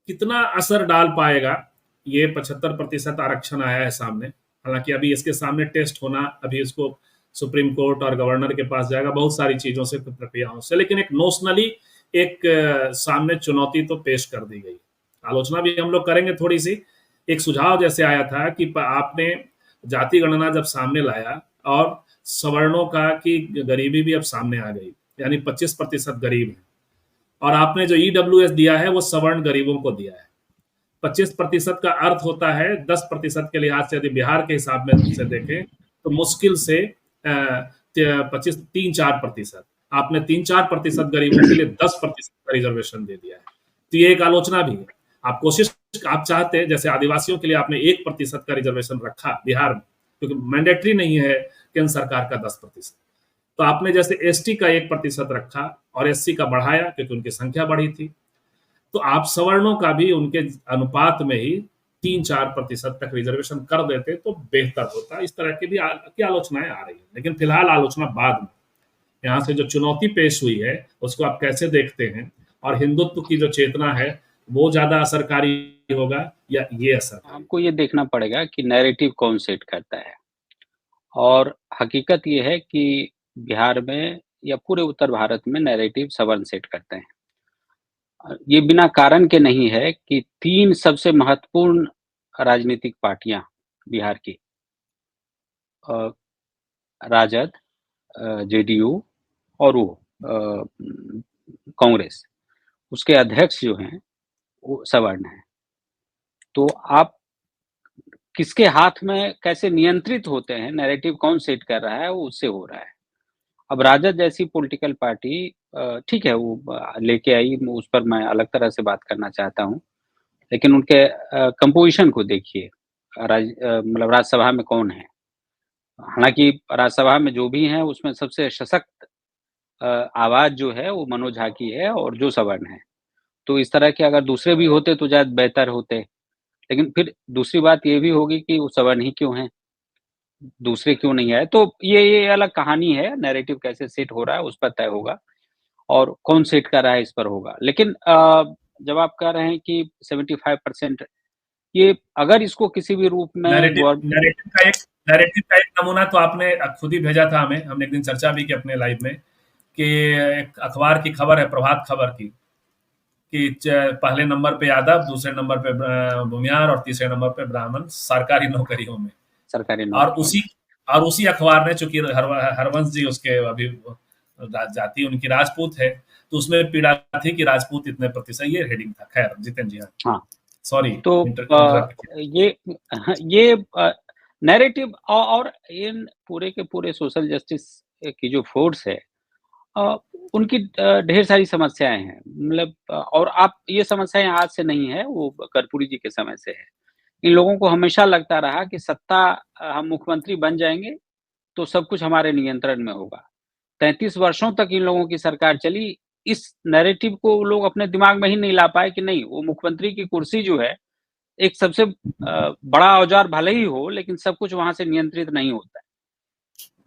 कितना असर डाल पाएगा। ये 75% आरक्षण आया है सामने, हालांकि अभी इसके सामने टेस्ट होना, अभी इसको सुप्रीम कोर्ट और गवर्नर के पास जाएगा, बहुत सारी चीजों से, प्रक्रियाओं से, लेकिन एक नोशनली एक सामने चुनौती तो पेश कर दी गई। आलोचना भी हम लोग करेंगे थोड़ी सी। एक सुझाव जैसे आया था कि आपने जाति गणना जब सामने लाया और सवर्णों का कि गरीबी भी अब सामने आ गई, यानी 25% गरीब है, और आपने जो ईडब्ल्यूएस दिया है वो सवर्ण गरीबों को दिया है। 25% का अर्थ होता है 10% के लिहाज से, यदि बिहार के हिसाब में से देखें तो मुश्किल से 3-4%। आपने 3-4% गरीबों के लिए 10% का रिजर्वेशन दे दिया है, तो ये एक आलोचना भी है। आप कोशिश, आप चाहते हैं जैसे आदिवासियों के लिए आपने 1% का रिजर्वेशन रखा बिहार में, क्योंकि मैंडेटरी नहीं है केंद्र सरकार का 10%, तो आपने जैसे एसटी का 1% रखा और एससी का बढ़ाया क्योंकि उनकी संख्या बढ़ी थी, तो आप सवर्णों का भी उनके अनुपात में ही 3-4% तक रिजर्वेशन कर देते तो बेहतर होता। इस तरह की भी की आलोचनाएं आ रही है, लेकिन फिलहाल आलोचना बाद में। यहाँ से जो चुनौती पेश हुई है उसको आप कैसे देखते हैं, और हिंदुत्व की जो चेतना है वो ज्यादा असरकारी होगा या ये असरकारी? हमको ये देखना पड़ेगा कि नैरेटिव कौन सेट करता है, और हकीकत ये है कि बिहार में या पूरे उत्तर भारत में नैरेटिव सवर्ण सेट करते हैं। ये बिना कारण के नहीं है कि 3 सबसे महत्वपूर्ण राजनीतिक पार्टियां बिहार की, अ, राजद, जेडीयू और वो कांग्रेस, उसके अध्यक्ष जो हैं वो सवर्ण हैं। तो आप किसके हाथ में कैसे नियंत्रित होते हैं, नैरेटिव कौन सेट कर रहा है, वो उससे हो रहा है। अब राजद जैसी पॉलिटिकल पार्टी ठीक है, वो लेके आई, उस पर मैं अलग तरह से बात करना चाहता हूँ। लेकिन उनके कंपोजिशन को देखिए, मतलब राज्यसभा में कौन है? हालाँकि राज्यसभा में जो भी हैं, उसमें सबसे सशक्त आवाज़ जो है वो मनोज झा की है, और जो सवर्ण है। तो इस तरह के अगर दूसरे भी होते तो शायद बेहतर होते। लेकिन फिर दूसरी बात ये भी होगी कि वो सवर्ण ही क्यों हैं? दूसरे क्यों नहीं आए? तो ये अलग कहानी है, नैरेटिव कैसे सेट हो रहा है उस पर तय होगा, और कौन सेट कर रहा है इस पर होगा। लेकिन जब आप कह रहे हैं कि 75%, ये अगर इसको किसी भी रूप में नैरेटिव नैरेटिव का एक नमूना तो आपने खुद ही भेजा था हमें, हमने एक दिन चर्चा भी की अपने लाइव में, कि एक अखबार की खबर है, प्रभात खबर की, कि पहले नंबर पे यादव, दूसरे नंबर पे भूमियार और तीसरे नंबर पे ब्राह्मण सरकारी नौकरियों में। सरकारी और नौकरियों में। उसी अखबार ने, चूंकि हरवंश जी उसके अभी जाति उनकी राजपूत है, तो उसमें पीड़ा थी कि राजपूत इतने प्रतिशत, ये हेडिंग था। खैर जितेंद्र जी, हाँ, हाँ, सॉरी तो इंटरप्ट किया। ये ये नैरेटिव और इन पूरे के पूरे सोशल जस्टिस की जो फोर्स है, अ, उनकी ढेर सारी समस्याएँ हैं। मतलब और आप ये समस्याएँ आज से नहीं है, वो कर्पूरी जी के समय से है। इन लोगों को हमेशा लगता रहा कि सत्ता, हम मुख्यमंत्री बन जाएँगे, तो सब कुछ हमारे नियंत्रण में होगा। 33 वर्षों तक इन लोगों की सरकार चली, इस नैरेटिव को वो लोग अपने दिमाग में ही नहीं ला पाए कि नहीं, वो मुख्यमंत्री की कुर्सी जो है, एक सबसे बड़ा औज़ार भले ही हो, लेकिन सब कुछ वहाँ से नियंत्रित नहीं होता है।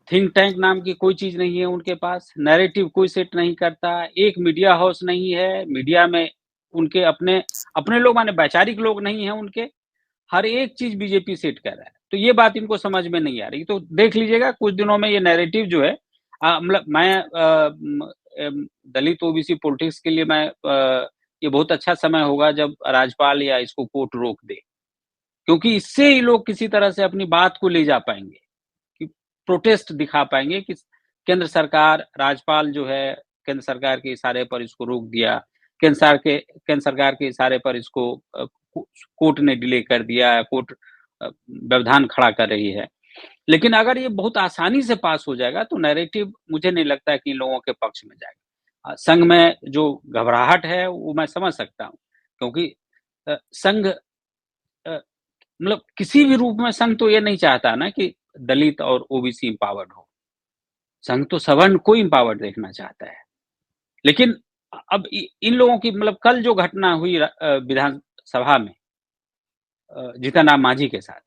थिंक टैंक नाम की कोई चीज़ नहीं है उनके पास, नैरेटिव कोई सेट नहीं करता, एक मीडिया हाउस नहीं है, मीडिया में उनके अपने अपने लोग माने वैचारिक लोग नहीं हैं उनके, हर एक चीज़ बीजेपी सेट कर रहा है। तो ये बात इनको समझ में नहीं आ रही। तो देख लीजिएगा कुछ दिनों में ये नैरेटिव जो है, मतलब मैं दलित ओबीसी पॉलिटिक्स के लिए मैं ये बहुत अच्छा समय होगा जब राज्यपाल या इसको कोर्ट रोक दे। क्योंकि इससे ही लोग किसी तरह से अपनी बात को ले जा पाएँगे, कि प्रोटेस्ट दिखा पाएँगे कि केंद्र सरकार, राज्यपाल जो है, केंद्र सरकार के इशारे पर इसको रोक दिया। केंद्र सरकार के इशारे पर इसको कोर्ट ने डिले कर दिया, कोर्ट व्यवधान खड़ा कर रही है। लेकिन अगर ये बहुत आसानी से पास हो जाएगा तो नैरेटिव मुझे नहीं लगता है कि इन लोगों के पक्ष में जाएगा। संघ में जो घबराहट है वो मैं समझ सकता हूँ, क्योंकि संघ मतलब किसी भी रूप में संघ तो ये नहीं चाहता ना कि दलित और ओबीसी एम्पावर्ड हो। संघ तो सवर्ण को एम्पावर्ड देखना चाहता है। लेकिन अब इन लोगों की, मतलब कल जो घटना हुई विधानसभा में जीतन राम मांझी के साथ,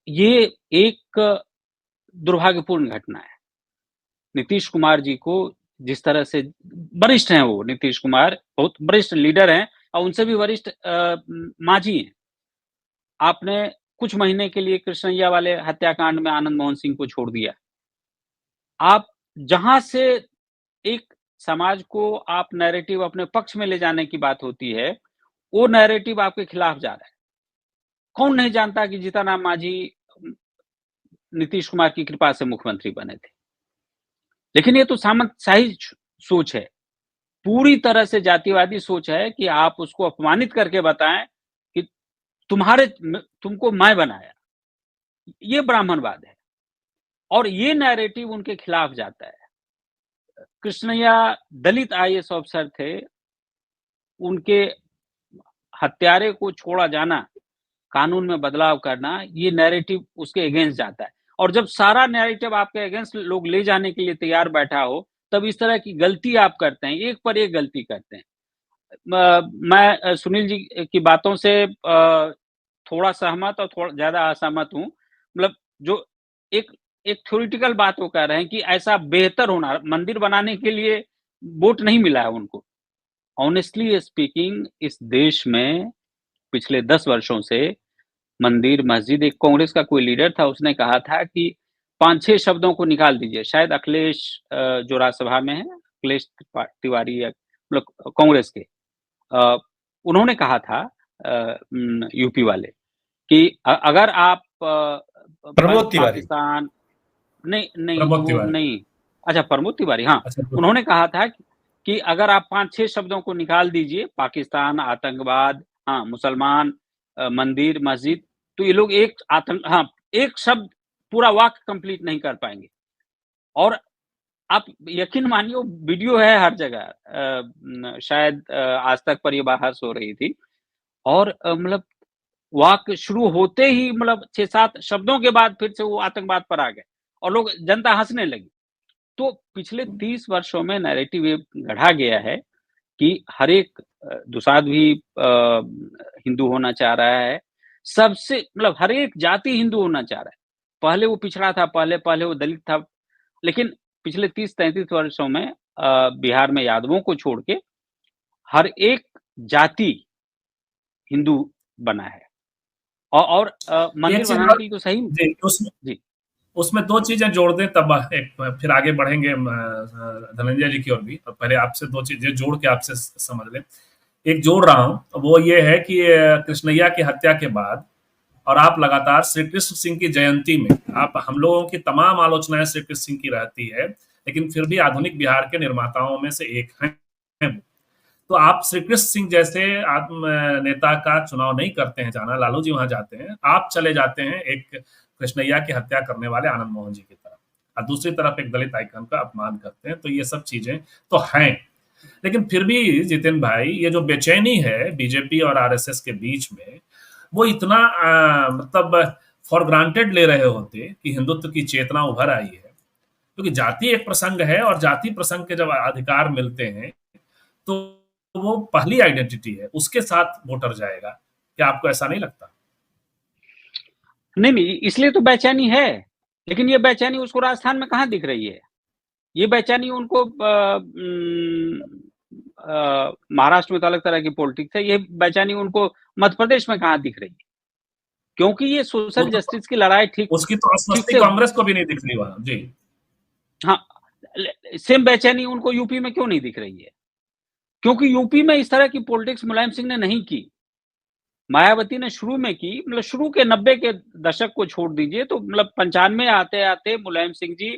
ये एक दुर्भाग्यपूर्ण घटना है। नीतीश कुमार जी को जिस तरह से, वरिष्ठ हैं वो, नीतीश कुमार बहुत वरिष्ठ लीडर हैं, और उनसे भी वरिष्ठ मांझी हैं। आपने कुछ महीने के लिए कृष्णैया वाले हत्याकांड में आनंद मोहन सिंह को छोड़ दिया। आप जहां से एक समाज को आप नैरेटिव अपने पक्ष में ले जाने की बात होती है, वो नैरेटिव आपके खिलाफ जा रहा है। कौन नहीं जानता कि जीतन मांझी नीतीश कुमार की कृपा से मुख्यमंत्री बने थे। लेकिन ये तो सामंतशाही सोच है, पूरी तरह से जातिवादी सोच है कि आप उसको अपमानित करके बताएं कि तुमको मैं बनाया। ये ब्राह्मणवाद है और ये नैरेटिव उनके खिलाफ जाता है। कृष्णैया दलित आईएएस अफसर थे, उनके हत्यारे को छोड़ा जाना, कानून में बदलाव करना, ये नैरेटिव उसके अगेंस्ट जाता है। और जब सारा नैरेटिव आपके अगेंस्ट लोग ले जाने के लिए तैयार बैठा हो, तब इस तरह की गलती आप करते हैं, एक पर एक गलती करते हैं। मैं सुनील जी की बातों से थोड़ा सहमत और थोड़ा ज़्यादा असहमत हूँ। मतलब जो एक एक थ्योरेटिकल बात वो कह रहे हैं कि ऐसा बेहतर होना, मंदिर बनाने के लिए वोट नहीं मिला है उनको। ऑनेस्टली स्पीकिंग, इस देश में पिछले 10 वर्षों से मंदिर, मस्जिद, एक कांग्रेस का कोई लीडर था, उसने कहा था कि 5-6 शब्दों को निकाल दीजिए। शायद अखिलेश जो राज्यसभा में है, अखिलेश तिवारी या मतलब कांग्रेस के, उन्होंने कहा था यूपी वाले कि अगर आप प्रमोद तिवारी, पाकिस्तान नहीं नहीं प्रमोद वो तिवारी। नहीं, अच्छा प्रमोद तिवारी, हाँ, अच्छा, उन्होंने कहा था कि अगर आप 5-6 शब्दों को निकाल दीजिए, पाकिस्तान, आतंकवाद, हाँ, मुसलमान, मंदिर, मस्जिद, तो ये लोग एक शब्द पूरा वाक्य कंप्लीट नहीं कर पाएंगे। और आप यकीन मानिए, वो वीडियो है हर जगह, शायद आज तक पर ये बहस हो रही थी। और मतलब वाक्य शुरू होते ही मतलब 6-7 शब्दों के बाद फिर से वो आतंकवाद पर आ गए और लोग, जनता हंसने लगी। तो पिछले 30 वर्षों में नैरेटिव ये गढ़ा गया है कि हर एक दुसाध भी हिंदू होना चाह रहा है, सबसे मतलब हर एक जाति हिंदू होना चाह रहा है। पहले वो पिछड़ा था, पहले वो दलित था, लेकिन पिछले 30-33 वर्षों में बिहार में यादवों को छोड़ के हर एक जाति हिंदू बना है। और मंदिर एक चीज बनाने के लिए तो सही जी, उसमें जी। उसमें 2 चीजें जोड़ दें, तब एक फिर आगे बढ़ेंगे धनंजय जी की ओर भी। और पहले आपसे 2 चीजें जोड़ के आपसे समझ लें। एक जोड़ रहा हूं, वो ये है कि कृष्णैया की हत्या के बाद और आप लगातार श्री कृष्ण सिंह की जयंती में, आप हम लोगों की तमाम आलोचनाएं श्री कृष्ण सिंह की रहती है, लेकिन फिर भी आधुनिक बिहार के निर्माताओं में से एक हैं। तो आप श्री कृष्ण सिंह जैसे आत्म नेता का चुनाव नहीं करते हैं जाना, लालू जी वहां जाते हैं, आप चले जाते हैं एक कृष्णैया की हत्या करने वाले आनंद मोहन जी की तरफ, और दूसरी तरफ एक दलित आइकन का अपमान करते हैं। तो ये सब चीजें तो हैं, लेकिन फिर भी जितिन भाई, ये जो बेचैनी है बीजेपी और आरएसएस के बीच में, वो इतना मतलब फॉर ग्रांटेड ले रहे होते कि हिंदुत्व की चेतना उभर आई है, क्योंकि जाति एक प्रसंग है और जाति प्रसंग के जब अधिकार मिलते हैं तो वो पहली आइडेंटिटी है, उसके साथ वोटर जाएगा। क्या आपको ऐसा नहीं लगता? नहीं, इसलिए तो बेचैनी है, लेकिन ये बेचैनी उसको राजस्थान में कहाँ दिख रही है? ये बेचैनी उनको महाराष्ट्र में तो अलग तरह की पॉलिटिक्स है, ये बेचैनी उनको मध्य प्रदेश में कहाँ दिख रही है? क्योंकि ये सोशल जस्टिस की लड़ाई ठीक उसकी तो अस्वस्थी कांग्रेस को भी नहीं दिख रही वहां जी। हाँ, सेम बेचैनी उनको यूपी में क्यों नहीं दिख रही है? क्योंकि यूपी में इस तरह की पॉलिटिक्स मुलायम सिंह ने नहीं की। मायावती ने शुरू में की, मतलब शुरू के 90 के दशक को छोड़ दीजिए, तो मतलब 95 आते-आते मुलायम सिंह जी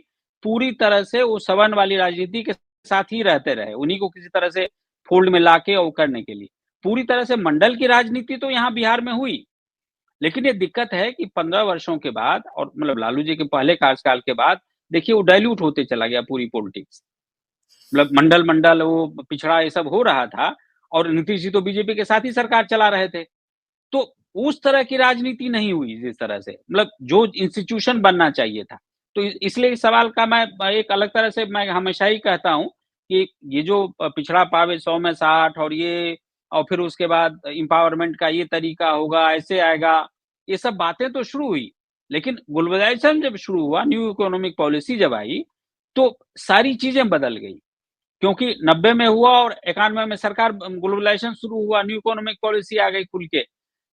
पूरी तरह से वो सवर्ण वाली राजनीति के साथ ही रहते रहे, उन्हीं को किसी तरह से फोल्ड में लाके और करने के लिए। पूरी तरह से मंडल की राजनीति तो यहाँ बिहार में हुई, लेकिन ये दिक्कत है कि 15 वर्षों के बाद और मतलब लालू जी के पहले कार्यकाल के बाद देखिए वो डाइल्यूट होते चला गया पूरी पॉलिटिक्स। मतलब मंडल वो पिछड़ा ये सब हो रहा था और नीतीश जी तो बीजेपी के साथ ही सरकार चला रहे थे। तो उस तरह की राजनीति नहीं हुई जिस तरह से, मतलब जो इंस्टीट्यूशन बनना चाहिए था। तो इसलिए इस सवाल का मैं एक अलग तरह से मैं हमेशा ही कहता हूँ कि ये जो पिछड़ा पावे 100 में 60 और ये और फिर उसके बाद एम्पावरमेंट का ये तरीका होगा, ऐसे आएगा, ये सब बातें तो शुरू हुई, लेकिन ग्लोबलाइजेशन जब शुरू हुआ, न्यू इकोनॉमिक पॉलिसी जब आई, तो सारी चीजें बदल गई। क्योंकि 90 में हुआ और 91 में सरकार ग्लोबलाइजेशन शुरू हुआ, न्यू इकोनॉमिक पॉलिसी आ गई खुल के।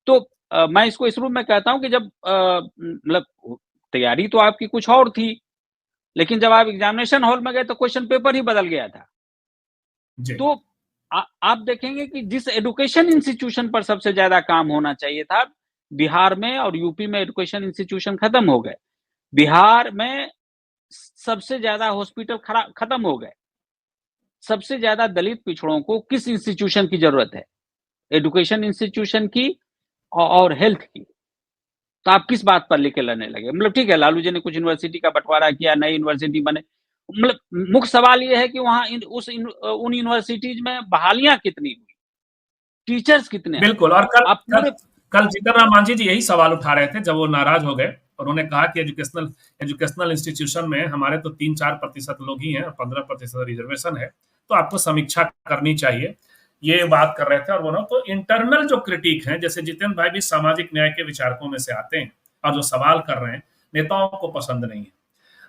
तो मैं इसको इस रूप में कहता हूँ कि जब मतलब तैयारी तो आपकी कुछ और थी, लेकिन जब आप एग्जामिनेशन हॉल में गए तो क्वेश्चन पेपर ही बदल गया था। तो आप देखेंगे कि जिस एजुकेशन इंस्टीट्यूशन पर सबसे ज्यादा काम होना चाहिए था, बिहार में और यूपी में एजुकेशन इंस्टीट्यूशन खत्म हो गए। बिहार में सबसे ज्यादा हॉस्पिटल खत्म हो गए। सबसे ज्यादा दलित पिछड़ों को किस इंस्टीट्यूशन की जरूरत है? एजुकेशन इंस्टीट्यूशन की और हेल्थ की। तो आप किस बात पर लेके लड़ने लगे? मतलब ठीक है, लालू जी ने कुछ यूनिवर्सिटी का बंटवारा किया, नई यूनिवर्सिटी बने। मतलब मुख्य सवाल ये है कि वहां उन यूनिवर्सिटीज में बहालियां कितनी हुई, टीचर्स कितने? बिल्कुल। और कल जीतन राम मांझी जी यही सवाल उठा रहे थे जब वो नाराज हो गए। उन्होंने कहा कि एजुकेशनल इंस्टीट्यूशन में हमारे तो 3-4% लोग ही हैं, 15% रिजर्वेशन है, तो आपको समीक्षा करनी चाहिए, ये बात कर रहे थे। और वो तो इंटरनल जो क्रिटिक हैं, जैसे जितेंद्र भाई भी सामाजिक न्याय के विचारकों में से आते हैं, और जो सवाल कर रहे हैं नेताओं को पसंद नहीं है।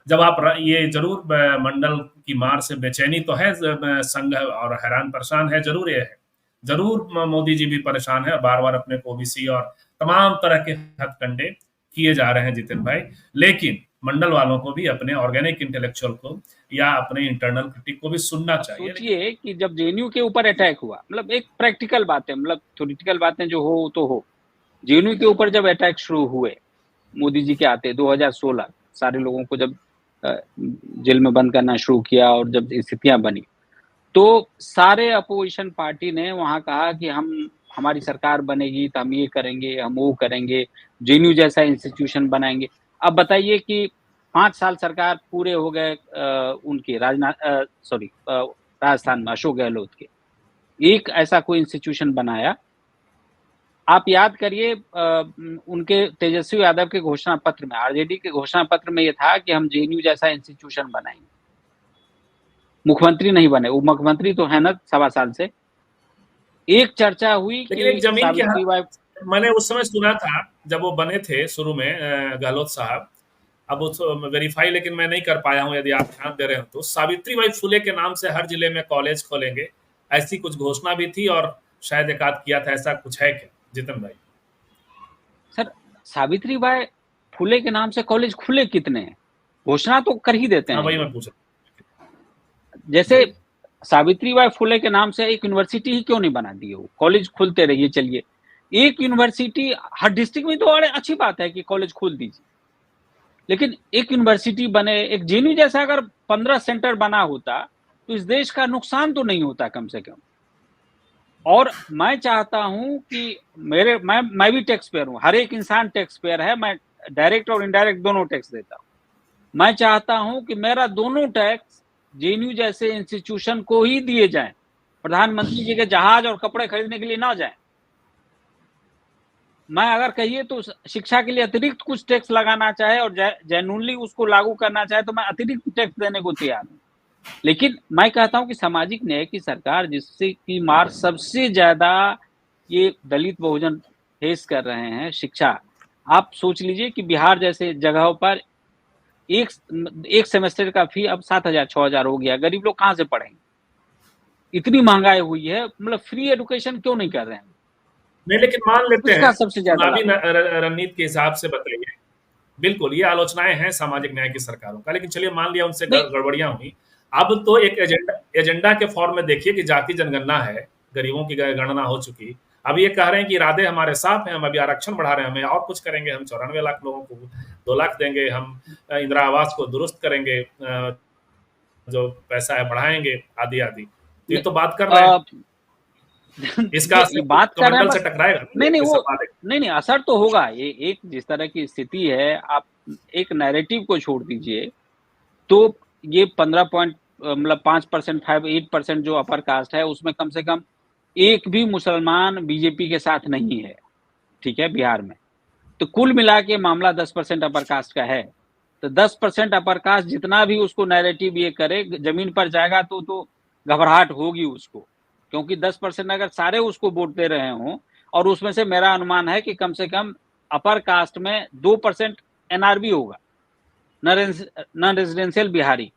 जब आप ये जरूर मंडल की मार से बेचैनी तो है संघ, और हैरान परेशान है, जरूर ये है, जरूर मोदी जी भी परेशान है, बार बार अपने को ओबीसी और तमाम तरह के हथकंडे किए जा रहे हैं जितिन भाई। लेकिन मंडल वालों को भी अपने ऑर्गेनिक इंटेलेक्चुअल को या अपने इंटरनल क्रिटिक को भी सुनना चाहिए। सोचिए कि जब जेएनयू के ऊपर अटैक हुआ, मतलब एक प्रैक्टिकल बात है, मतलब थ्योरेटिकल बातें जो हो तो हो, जेएनयू के ऊपर जब अटैक शुरू हुए मोदी जी के आते 2016, सारे लोगों को जब जेल में बंद करना शुरू किया और जब स्थितियां बनी, तो सारे अपोजिशन पार्टी ने वहां कहा कि हमारी सरकार बनेगी तो हम ये करेंगे, हम वो करेंगे, जेएनयू जैसा इंस्टीट्यूशन बनाएंगे। अब बताइए कि 5 साल सरकार पूरे हो गए उनके राजस्थान में अशोक गहलोत के, एक ऐसा कोई इंस्टीट्यूशन बनाया? आप याद करिए उनके तेजस्वी यादव के घोषणा पत्र में, आरजेडी के घोषणा पत्र में ये था कि हम जेएनयू जैसा इंस्टीट्यूशन बनाएंगे। मुख्यमंत्री नहीं बने, वो मुख्यमंत्री तो है ना 1.25 साल से। एक चर्चा हुई लेकिन कि एक जमीन की मैंने उस समय सुना था जब वो बने थे शुरू में गहलोत साहब, अब वो वेरीफाई लेकिन मैं नहीं कर पाया हूं, यदि आप ध्यान दे रहे हो तो सावित्रीबाई फुले के नाम से हर जिले में कॉलेज खोलेंगे, ऐसी कुछ घोषणा भी थी, और शायद एक आध किया था, ऐसा कुछ है क्या जितन भाई? सर, सावित्रीबाई फुले के नाम से कॉलेज खुले कितने हैं? घोषणा तो कर ही देते हैं। वही मैं पूछ रहा हूं। जैसे सावित्रीबाई फुले के नाम से एक यूनिवर्सिटी ही क्यों नहीं बना दी? वो कॉलेज खुलते रहिए, चलिए एक यूनिवर्सिटी हर डिस्ट्रिक्ट में, तो बड़े अच्छी बात है कि कॉलेज खोल दीजिए, लेकिन एक यूनिवर्सिटी बने, एक जेएनयू जैसा अगर 15 सेंटर बना होता तो इस देश का नुकसान तो नहीं होता कम से कम। और मैं चाहता हूं कि मैं भी टैक्स पेयर हूं, हर एक इंसान टैक्स पेयर है, मैं डायरेक्ट और इनडायरेक्ट दोनों टैक्स देता हूं। मैं चाहता हूं कि मेरा दोनों टैक्स जेएनयू जैसे इंस्टीट्यूशन को ही दिए जाएं, प्रधानमंत्री जी के जहाज और कपड़े खरीदने के लिए ना जाएं। मैं अगर कहिए तो शिक्षा के लिए अतिरिक्त कुछ टैक्स लगाना चाहे और जेन्युइनली उसको लागू करना चाहे तो मैं अतिरिक्त टैक्स देने को तैयार हूं। लेकिन मैं कहता हूं कि सामाजिक न्याय की सरकार, जिससे की मार सबसे ज्यादा ये दलित बहुजन फेस कर रहे हैं, शिक्षा। आप सोच लीजिए कि बिहार जैसे जगहों पर एक सेमेस्टर का फी अब 7,000 6,000 हो गया। गरीब लोग कहां से पढ़ेंगे? इतनी महंगाई हुई है, मतलब फ्री एजुकेशन क्यों नहीं कर रहे हैं? नहीं, लेकिन मान लेते हैं सबसे ज्यादा रणनीति के हिसाब से बताइए। बिल्कुल, ये आलोचनाएं हैं सामाजिक न्याय की सरकारों का, लेकिन चलिए मान लिया उनसे गड़बड़ियां हुई। अब तो एक एजेंडा के फॉर्म में देखिए कि जाति जनगणना है, गरीबों की गणना हो चुकी। अब ये कह रहे हैं कि इरादे हमारे साफ हैं, हम अभी आरक्षण बढ़ा रहे हैं, हमें और कुछ करेंगे, हम 94 लाख लोगों को 2 लाख देंगे, हम इंदिरा आवास को दुरुस्त करेंगे, जो पैसा है बढ़ाएंगे, आदि आदि। ये तो बात कर रहे हैं, इसका बात कर रहे हैं से टकराएगा? नहीं, असर तो होगा। ये एक जिस तरह की स्थिति है, आप एक नैरेटिव को छोड़ दीजिए तो ये 5% 8% जो अपर कास्ट है, उसमें कम से कम एक भी मुसलमान बीजेपी के साथ नहीं है, ठीक है, बिहार में। तो कुल मिला के मामला 10% अपर कास्ट का है। तो 10% अपर कास्ट जितना भी उसको नैरेटिव ये करे, जमीन पर जाएगा तो घबराहट होगी उसको, क्योंकि 10% अगर सारे उसको वोट दे रहे हों, और उसमें से मेरा अनुमान है कि कम से कम अपर कास्ट में 2% एनआरबी होगा, नॉन रेजिडेंशियल बिहारी।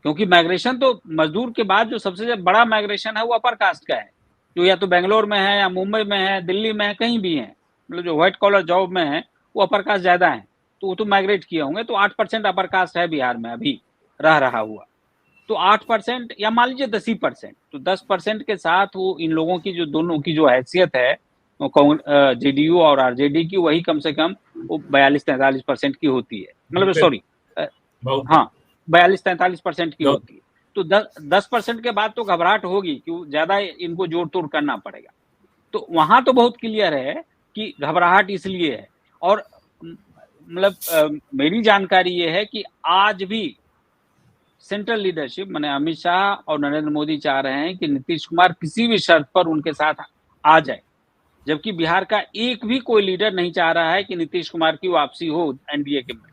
क्योंकि माइग्रेशन तो मजदूर के बाद जो सबसे बड़ा माइग्रेशन है वो अपर कास्ट का है, जो या तो बेंगलोर में है या मुंबई में है, दिल्ली में है, कहीं भी है, मतलब जो व्हाइट कॉलर जॉब में है वो अपर कास्ट ज्यादा है, तो वो तो माइग्रेट किए होंगे। तो 8% अपर कास्ट है बिहार में अभी रह रहा हुआ, तो 8% या मान लीजिए 10%, तो 10% के साथ वो इन लोगों की जो दोनों की जो हैसियत है जेडीयू और आरजेडी की, वही कम से कम वो 42-43% की होती है, मतलब सॉरी हाँ 42-43% की होती है। तो 10% के बाद तो घबराहट होगी कि ज्यादा इनको जोड़ तोड़ करना पड़ेगा। तो वहां तो बहुत क्लियर है कि घबराहट इसलिए है। और मतलब मेरी जानकारी ये है कि आज भी सेंट्रल लीडरशिप माने अमित शाह और नरेंद्र मोदी चाह रहे हैं कि नीतीश कुमार किसी भी शर्त पर उनके साथ आ जाए, जबकि बिहार का एक भी कोई लीडर नहीं चाह रहा है कि नीतीश कुमार की वापसी हो एनडीए के में।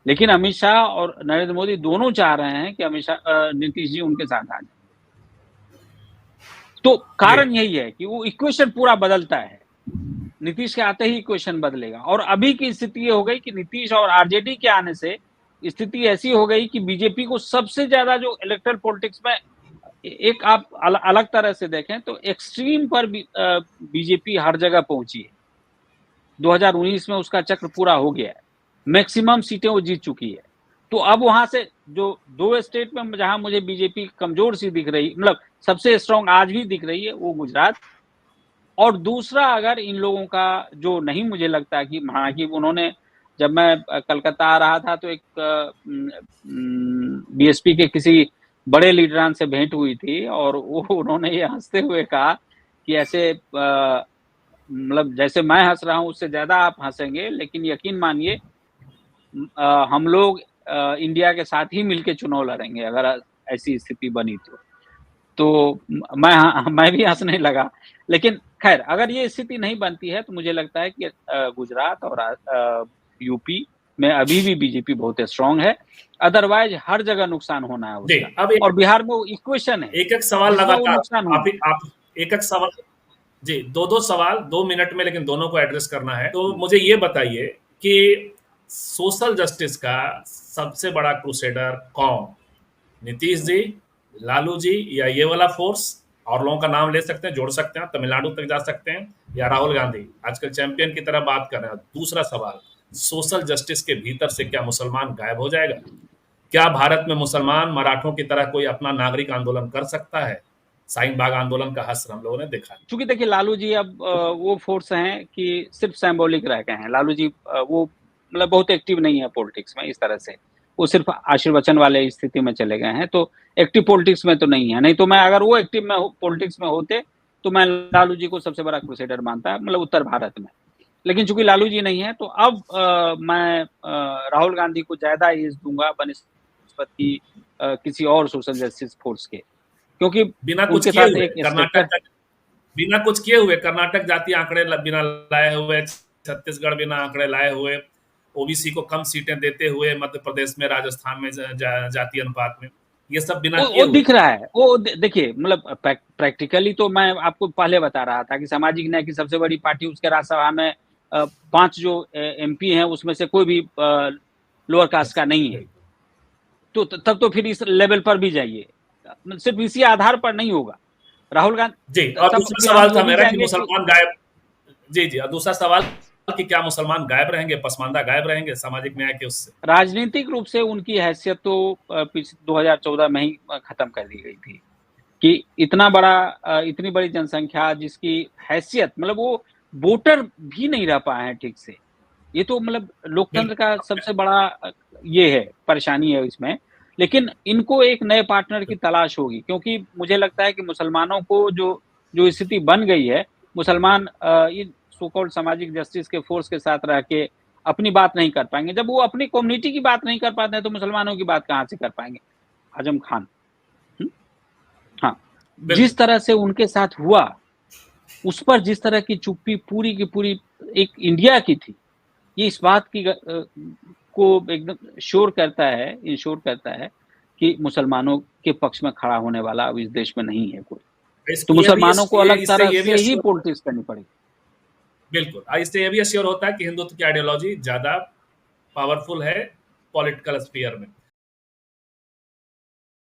लेकिन अमित शाह और नरेंद्र मोदी दोनों चाह रहे हैं कि नीतीश जी उनके साथ आ जाए। तो कारण यही है कि वो इक्वेशन पूरा बदलता है, नीतीश के आते ही इक्वेशन बदलेगा। और अभी की स्थिति ये हो गई कि नीतीश और आरजेडी के आने से स्थिति ऐसी हो गई कि बीजेपी को सबसे ज्यादा जो इलेक्टोरल पॉलिटिक्स में, एक आप अलग तरह से देखें तो एक्सट्रीम पर बीजेपी हर जगह पहुंची है। 2019 में उसका चक्र पूरा हो गया है, मैक्सिमम सीटें वो जीत चुकी है। तो अब वहां से जो 2 स्टेट में जहां मुझे बीजेपी कमजोर सी दिख रही, मतलब सबसे स्ट्रांग आज भी दिख रही है, वो गुजरात। और दूसरा अगर इन लोगों का जो नहीं मुझे लगता कि हाँ कि उन्होंने, जब मैं कलकत्ता आ रहा था तो एक बीएसपी के किसी बड़े लीडरान से भेंट हुई थी और वो उन्होंने ये हंसते हुए कहा कि ऐसे मतलब जैसे मैं हंस रहा हूं उससे ज्यादा आप हंसेंगे, लेकिन यकीन मानिए हम लोग इंडिया के साथ ही मिलके चुनाव लड़ेंगे अगर ऐसी स्थिति बनी तो मैं भी हंसने लगा। लेकिन खैर अगर ये स्थिति नहीं बनती है तो मुझे लगता है कि गुजरात और यूपी में अभी भी बीजेपी बहुत स्ट्रांग है, अदरवाइज हर जगह नुकसान होना है उसका। अब और बिहार में वो इक्वेशन है, एक सवाल लगातार आप एक सवाल जी, 2 सवाल 2 मिनट में, लेकिन दोनों को एड्रेस करना है। तो मुझे ये बताइए कि सोशल जस्टिस का सबसे बड़ा क्रूसेडर कौन, नीतीश जी, लालू जी, या ये वाला फोर्स? और लोगों का नाम ले सकते हैं, जोड़ सकते हैं, तमिलनाडु तक जा सकते हैं, या राहुल गांधी आजकल चैंपियन की तरह बात कर रहे हैं। दूसरा सवाल, सोशल जस्टिस के भीतर से क्या मुसलमान गायब हो जाएगा? क्या भारत में मुसलमान मराठों की तरह कोई अपना नागरिक आंदोलन कर सकता है? शाहीन बाग आंदोलन का हश्र हम लोगों ने देखा। चूंकि देखिए लालू जी अब वो फोर्स हैं कि सिर्फ सिंबॉलिक रह गए हैं। लालू जी वो मतलब बहुत एक्टिव नहीं है पॉलिटिक्स में इस तरह से, वो सिर्फ आशीर्वचन वाले स्थिति में चले गए हैं, तो एक्टिव पॉलिटिक्स में तो नहीं है। नहीं तो मैं अगर वो एक्टिव में पॉलिटिक्स में होते तो मैं लालू जी को सबसे बड़ा क्रूसेडर मानता, मतलब उत्तर भारत में। लेकिन चूंकि लालू जी नहीं है तो अब मैं राहुल गांधी को ज्यादा एज दूंगा बनिस्बत की किसी और सोशल जस्टिस फोर्स के, क्योंकि बिना कुछ किए हुए कर्नाटक जातीय आंकड़े बिना लाए हुए, छत्तीसगढ़ बिना आंकड़े लाए हुए, ओबीसी को कम सीटें देते हुए मध्य प्रदेश में, राजस्थान में जातीय अनुपात में, ये सब बिना वो दिख रहा है। वो देखिए मतलब प्रैक्टिकली तो मैं आपको पहले बता रहा था कि सामाजिक न्याय की सबसे बड़ी पार्टी, उसके राज्यसभा में 5 जो एमपी हैं उसमें से कोई भी लोअर कास्ट का नहीं है। तो तब तो फिर इस लेवल पर भी जाइए, सिर्फ इसी आधार पर नहीं होगा। राहुल गांधी जी, और दूसरा सवाल था मेरा कि मुसलमान गायब, जी, और दूसरा सवाल कि क्या मुसलमान गायब रहेंगे, पसमानदा गायब रहेंगे सामाजिक न्याय के उससे? राजनीतिक रूप से उनकी हैसियत तो 2014 में ही खत्म कर दी गई थी कि इतना बड़ा इतनी बड़ी जनसंख्या जिसकी हैसियत, मतलब वो वोटर भी नहीं रह पाए हैं ठीक से। ये तो मतलब लोकतंत्र का सबसे बड़ा ये है, परेशानी है इसमें। लेकिन इनको एक नए पार्टनर की तलाश होगी, क्योंकि मुझे लगता है कि मुसलमानों को जो स्थिति बन गई है, मुसलमान सो कॉल्ड सामाजिक जस्टिस के फोर्स के साथ रह के अपनी बात नहीं कर पाएंगे। जब वो अपनी कम्युनिटी की बात नहीं कर पाते हैं तो मुसलमानों की बात कहां से कर पाएंगे? आजम खान, हाँ, जिस तरह से उनके साथ हुआ, उस पर जिस तरह की चुप्पी पूरी की पूरी एक इंडिया की थी, ये इस बात की को एकदम इंश्योर करता है कि मुसलमानों के पक्ष में खड़ा होने वाला अब इस देश में नहीं है कोई। तो मुसलमानों को अलग तरह से ही पॉलिटिक्स करनी पड़ेगी। बिल्कुल, इससे ये भी अश्योर होता है कि हिंदुत्व की आइडियोलॉजी ज्यादा पावरफुल है पॉलिटिकल स्फीयर में।